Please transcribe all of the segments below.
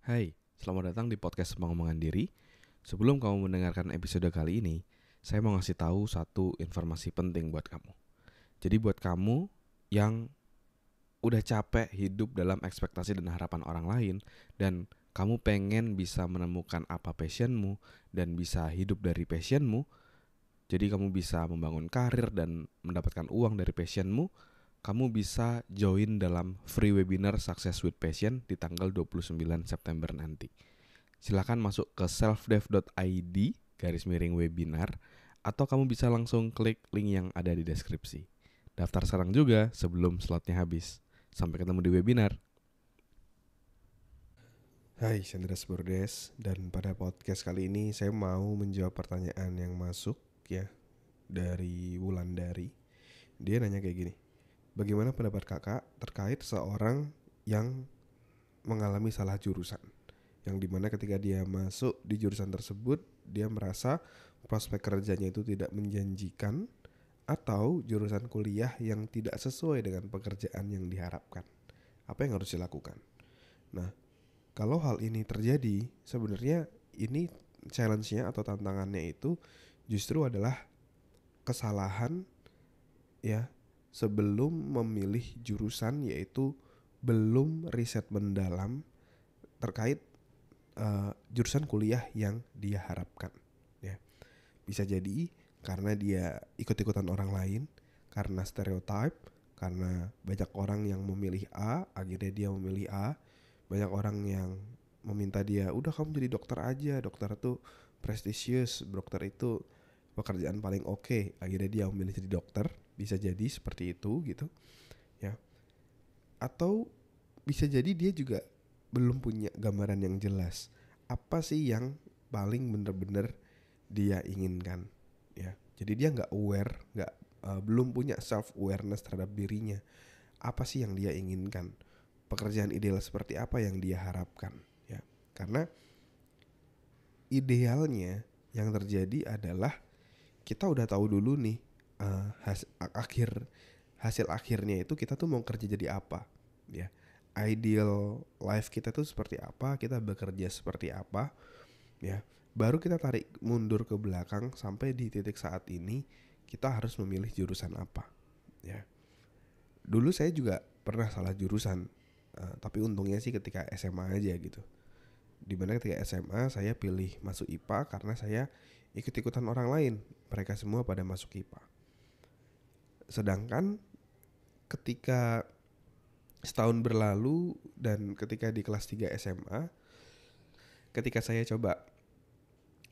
Hai, selamat datang di podcast Pengembangan Diri. Sebelum kamu mendengarkan episode kali ini, saya mau ngasih tahu satu informasi penting buat kamu. Jadi buat kamu yang udah capek hidup dalam ekspektasi dan harapan orang lain, dan kamu pengen bisa menemukan apa passionmu dan bisa hidup dari passionmu, jadi kamu bisa membangun karir dan mendapatkan uang dari passionmu, kamu bisa join dalam free webinar Success with Passion di tanggal 29 September nanti. Silakan masuk ke selfdev.id/webinar atau kamu bisa langsung klik link yang ada di deskripsi. Daftar sekarang juga sebelum slotnya habis. Sampai ketemu di webinar. Hai, Chandra Bordes, dan pada podcast kali ini saya mau menjawab pertanyaan yang masuk ya dari Wulandari. Dia nanya kayak gini, bagaimana pendapat kakak terkait seorang yang mengalami salah jurusan? Yang dimana ketika dia masuk di jurusan tersebut, dia merasa prospek kerjanya itu tidak menjanjikan atau jurusan kuliah yang tidak sesuai dengan pekerjaan yang diharapkan. Apa yang harus dilakukan? Nah, kalau hal ini terjadi, sebenarnya ini challenge-nya atau tantangannya itu justru adalah kesalahan ya sebelum memilih jurusan, yaitu belum riset mendalam terkait jurusan kuliah yang dia harapkan ya. Bisa jadi karena dia ikut-ikutan orang lain, karena stereotype, karena banyak orang yang memilih A, akhirnya dia memilih A. Banyak orang yang meminta dia, udah kamu jadi dokter aja, dokter itu prestisius, dokter itu pekerjaan paling oke. Akhirnya dia memilih jadi dokter. Bisa jadi seperti itu gitu ya. Atau bisa jadi dia juga belum punya gambaran yang jelas apa sih yang paling bener-bener dia inginkan ya. Jadi dia nggak aware, nggak belum punya self awareness terhadap dirinya. Apa sih yang dia inginkan, pekerjaan ideal seperti apa yang dia harapkan ya. Karena idealnya yang terjadi adalah kita udah tahu dulu nih hasil akhirnya itu kita tuh mau kerja jadi apa ya. Ideal life kita tuh seperti apa, kita bekerja seperti apa ya. Baru kita tarik mundur ke belakang sampai di titik saat ini kita harus memilih jurusan apa ya. Dulu saya juga pernah salah jurusan, tapi untungnya sih ketika SMA aja gitu. Dimana ketika SMA saya pilih masuk IPA karena saya ikut-ikutan orang lain. Mereka semua pada masuk IPA. Sedangkan ketika setahun berlalu dan ketika di kelas 3 SMA, ketika saya coba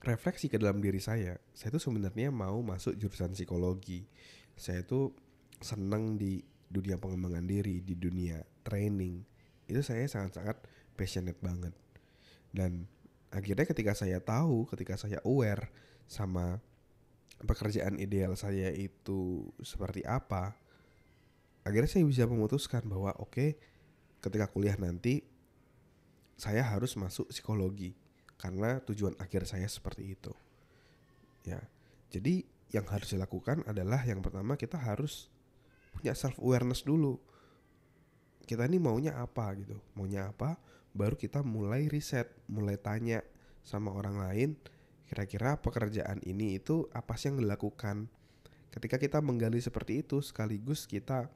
refleksi ke dalam diri saya tuh sebenarnya mau masuk jurusan psikologi. Saya tuh seneng di dunia pengembangan diri, di dunia training. Itu saya sangat-sangat passionate banget. Dan akhirnya ketika saya tahu, ketika saya aware sama pekerjaan ideal saya itu seperti apa, akhirnya saya bisa memutuskan bahwa oke, ketika kuliah nanti saya harus masuk psikologi karena tujuan akhir saya seperti itu ya. Jadi yang harus dilakukan adalah yang pertama kita harus punya self awareness dulu. Kita ini maunya apa gitu, maunya apa, baru kita mulai riset, mulai tanya sama orang lain, kira-kira pekerjaan ini itu apa sih yang dilakukan. Ketika kita menggali seperti itu, sekaligus kita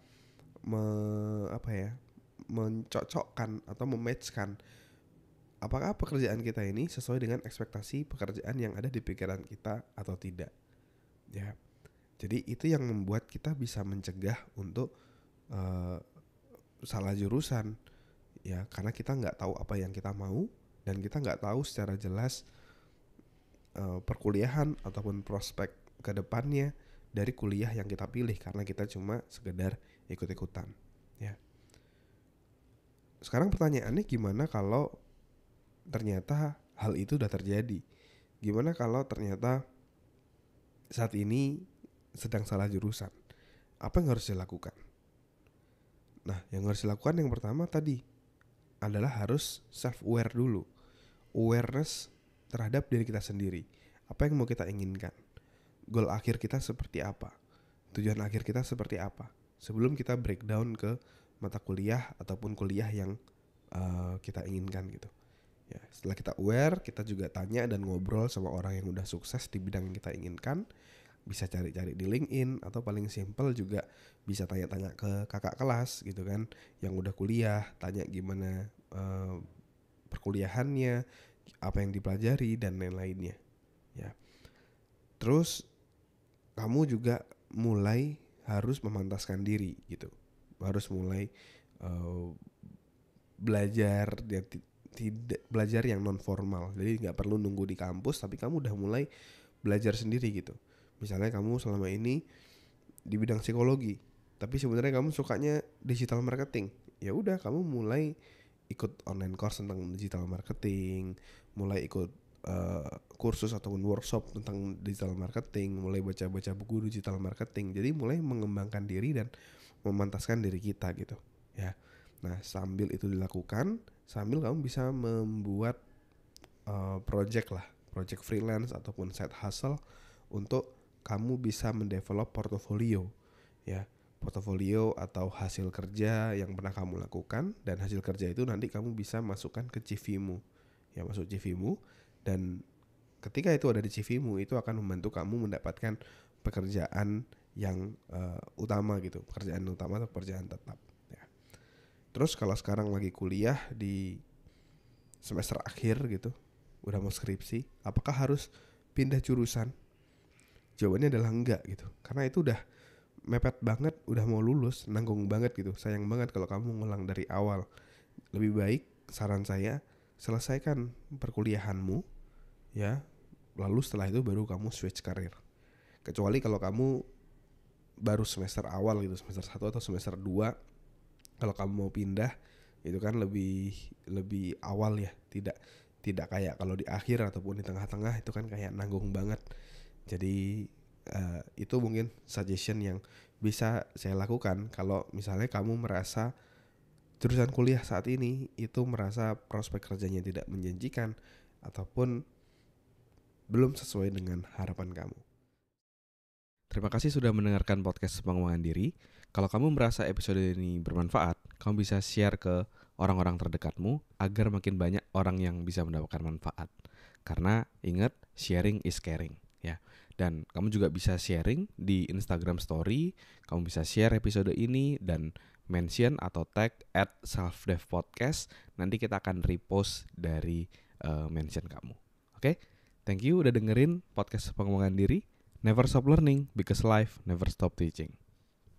mencocokkan atau mematchkan apakah pekerjaan kita ini sesuai dengan ekspektasi pekerjaan yang ada di pikiran kita atau tidak ya. Jadi itu yang membuat kita bisa mencegah untuk uh, salah jurusan ya, karena kita nggak tahu apa yang kita mau dan kita nggak tahu secara jelas perkuliahan ataupun prospek kedepannya dari kuliah yang kita pilih karena kita cuma sekedar ikut-ikutan ya. Sekarang pertanyaannya, gimana kalau ternyata hal itu udah terjadi? Gimana kalau ternyata saat ini sedang salah jurusan? Apa yang harus dilakukan? Nah, yang harus dilakukan yang pertama tadi adalah harus self aware dulu. Awareness terhadap diri kita sendiri. Apa yang mau kita inginkan? Goal akhir kita seperti apa? Tujuan akhir kita seperti apa? Sebelum kita breakdown ke mata kuliah ataupun kuliah yang kita inginkan gitu Ya, setelah kita aware, kita juga tanya dan ngobrol sama orang yang udah sukses di bidang yang kita inginkan. Bisa cari-cari di LinkedIn, atau paling simple juga bisa tanya-tanya ke kakak kelas gitu kan, yang udah kuliah, tanya gimana perkuliahannya, apa yang dipelajari dan lain-lainnya. Ya. Terus kamu juga mulai harus memantaskan diri gitu, harus mulai belajar tidak belajar yang non formal. Jadi nggak perlu nunggu di kampus, tapi kamu udah mulai belajar sendiri gitu. Misalnya kamu selama ini di bidang psikologi, tapi sebenarnya kamu sukanya digital marketing. Ya udah, kamu mulai ikut online course tentang digital marketing, mulai ikut kursus ataupun workshop tentang digital marketing, mulai baca-baca buku digital marketing. Jadi mulai mengembangkan diri dan memantaskan diri kita gitu ya. Nah, sambil itu dilakukan, sambil kamu bisa membuat project freelance ataupun side hustle untuk kamu bisa mendevelop portofolio ya. Portofolio atau hasil kerja yang pernah kamu lakukan, dan hasil kerja itu nanti kamu bisa masukkan ke CV-mu. Ya, masuk CV-mu, dan ketika itu ada di CV-mu, itu akan membantu kamu mendapatkan pekerjaan yang utama gitu, pekerjaan utama atau pekerjaan tetap ya. Terus kalau sekarang lagi kuliah di semester akhir gitu, udah mau skripsi, apakah harus pindah jurusan? Jawabannya adalah enggak gitu, karena itu udah mepet banget, udah mau lulus, nanggung banget gitu. Sayang banget kalau kamu ngulang dari awal. Lebih baik, saran saya, selesaikan perkuliahanmu ya, lalu setelah itu baru kamu switch karir. Kecuali kalau kamu baru semester awal gitu, semester 1 atau semester 2, kalau kamu mau pindah itu kan lebih awal ya, tidak kayak kalau di akhir ataupun di tengah-tengah, itu kan kayak nanggung banget. Jadi itu mungkin suggestion yang bisa saya lakukan kalau misalnya kamu merasa jurusan kuliah saat ini itu merasa prospek kerjanya tidak menjanjikan ataupun belum sesuai dengan harapan kamu. Terima kasih sudah mendengarkan podcast pengembangan diri. Kalau kamu merasa episode ini bermanfaat, kamu bisa share ke orang-orang terdekatmu agar makin banyak orang yang bisa mendapatkan manfaat. Karena ingat, sharing is caring ya. Dan kamu juga bisa sharing di Instagram Story. Kamu bisa share episode ini dan mention atau tag @selfdevpodcast. Nanti kita akan repost dari mention kamu. Oke? Thank you udah dengerin podcast pengembangan diri. Never stop learning because life never stop teaching.